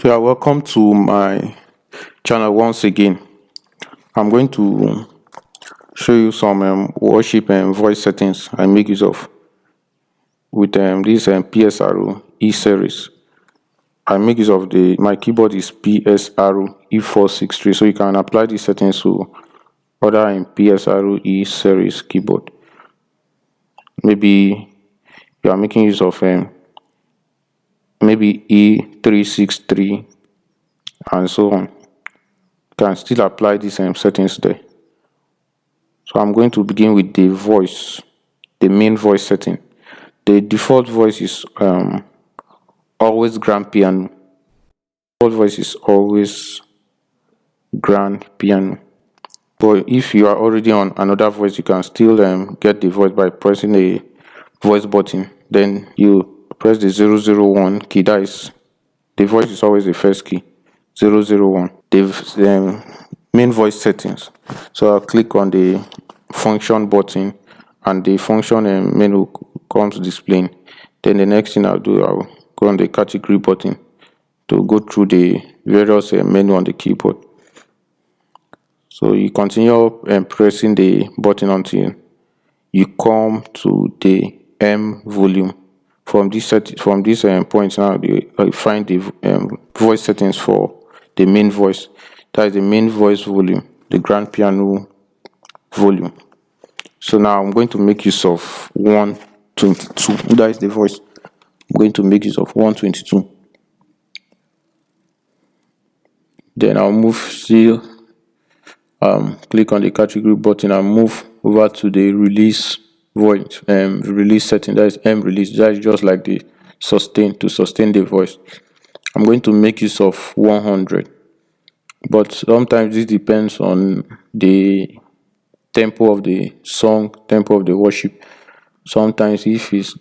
So, welcome to my channel once again. I'm going to show you some worship and voice settings I make use of with this PSRO E series. I make use of my keyboard is PSRO E463, so you can apply these settings to other PSRO E series keyboard. Maybe you are making use of maybe E363 and so on. You can still apply these settings there. So I'm going to begin with the voice, the main voice setting. The default voice is always grand piano. Default voice is always grand piano. But if you are already on another voice, you can still get the voice by pressing a voice button. Then you press the 001 key. That is, the voice is always the first key. 001. The main voice settings. So I'll click on the function button and the function menu comes displaying. Then the next thing I'll do, I'll go on the category button to go through the various menu on the keyboard. So you continue pressing the button until you come to the M volume. From this point now, you find the voice settings for the main voice. That is the main voice volume, the grand piano volume. So now I'm going to make use of 122. That is the voice. I'm going to make use of 122. Then I'll move still. Click on the category button and move over to the release voice release setting. That is M release. That is just like the sustain, to sustain the voice. I'm going to make use of 100, but sometimes this depends on the tempo of the song, tempo of the worship. Sometimes if it's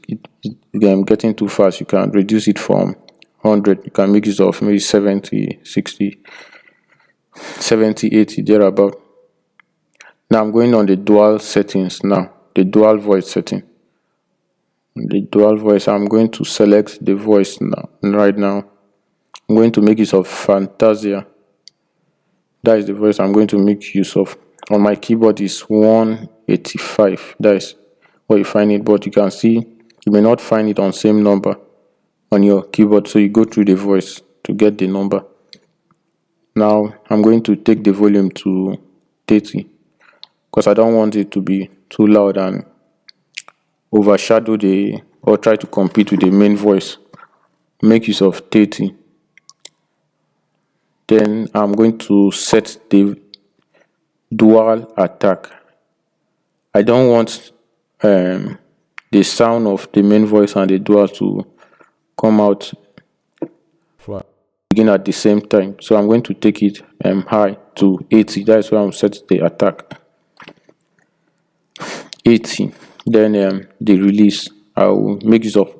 getting too fast, you can reduce it from 100. You can make use of maybe 70, 60, 70, 80, thereabout. Now I'm going on the dual settings now, the dual voice setting. The dual voice, I'm going to select the voice now. Right now, I'm going to make use of Fantasia. That is the voice I'm going to make use of. On my keyboard is 185. That is where you find it, but you can see you may not find it on same number on your keyboard, so you go through the voice to get the number. Now I'm going to take the volume to 30 because I don't want it to be too loud and overshadow or try to compete with the main voice. Make use of 30. Then I'm going to set the dual attack. I don't want the sound of the main voice and the dual to come out begin at the same time. So I'm going to take it high to 80. That's where I'm set the attack. 80. Then the release, I'll make use of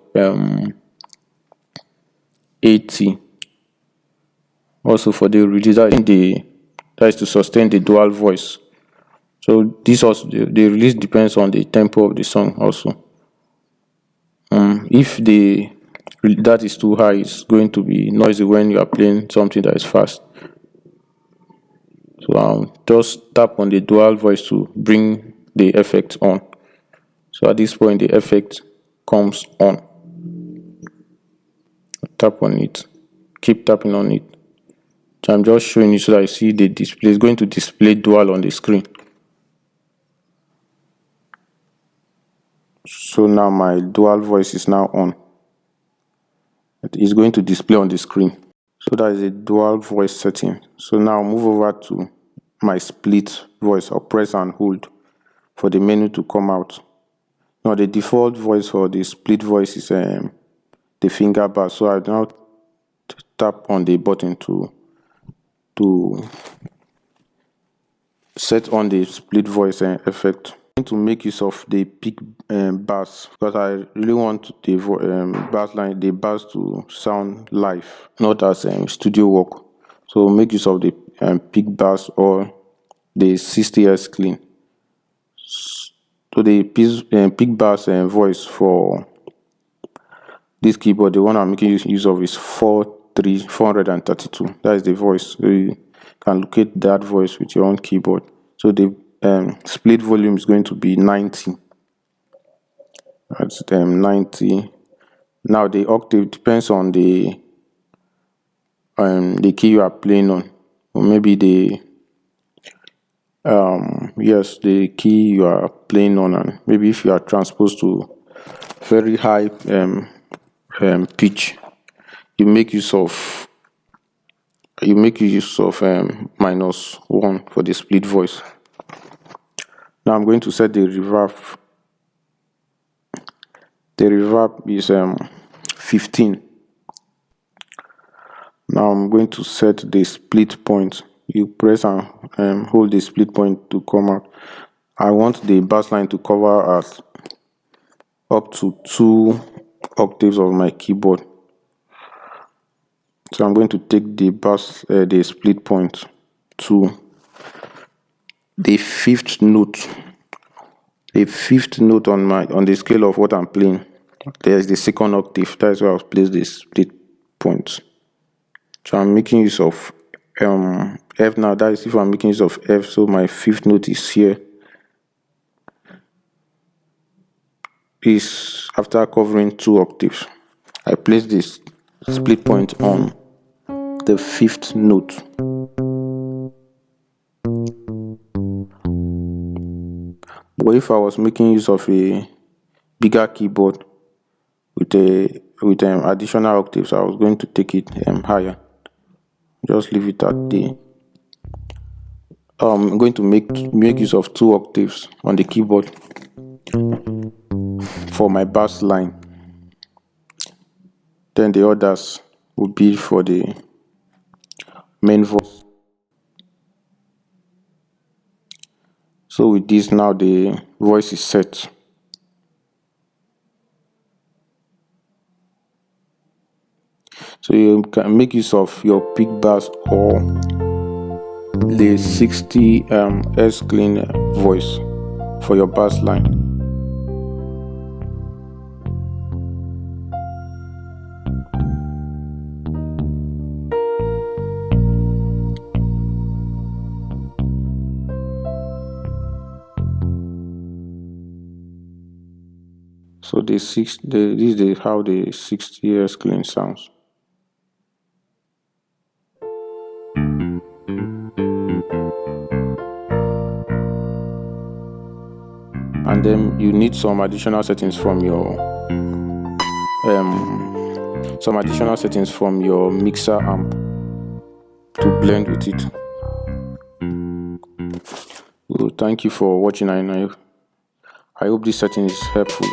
80. Also for the release, that is to sustain the dual voice. So this also, the release depends on the tempo of the song also. If that is too high, it's going to be noisy when you are playing something that is fast. So I'll just tap on the dual voice to bring the effect on. So at this point, the effect comes on. Tap on it. Keep tapping on it. So I'm just showing you so that you see the display. It's going to display dual on the screen. So now my dual voice is now on. It is going to display on the screen. So that is a dual voice setting. So now move over to my split voice. I'll press and hold for the menu to come out. Now the default voice for the split voice is the finger bar. So I now tap on the button to set on the split voice effect. I'm going to make use of the peak bass because I really want the bass to sound live, not as studio work. So make use of the peak bass or the 60Hz clean. So the peak bass voice for this keyboard, the one I'm making use of is 4 432. That is the voice. So you can locate that voice with your own keyboard. So the split volume is going to be 90. That's 90. Now the octave depends on the key you are playing on, or maybe the yes, the key you are playing on, and maybe if you are transposed to very high pitch, you make use of -1 for the split voice. Now I'm going to set the reverb. The reverb is 15. Now I'm going to set the split point. You press and hold the split point to come out. I want the bass line to cover at up to 2 octaves of my keyboard. So I'm going to take the split point to the fifth note. The fifth note on the scale of what I'm playing. There's the second octave. That's where I'll place the split point. So I'm making use of F now. That is if I'm making use of F. So my fifth note is here. Is after covering 2 octaves. I place this split point on the fifth note. But if I was making use of a bigger keyboard with additional octaves, I was going to take it higher. Just leave it at the. I'm going to make use of 2 octaves on the keyboard for my bass line. Then the others will be for the main voice. So with this, now the voice is set. So you can make use of your pick bass or the 60 Hz clean voice for your bass line. So this is how the 60 Hz clean sounds. And then you need some additional settings from your mixer amp to blend with it. So thank you for watching, and I hope this setting is helpful.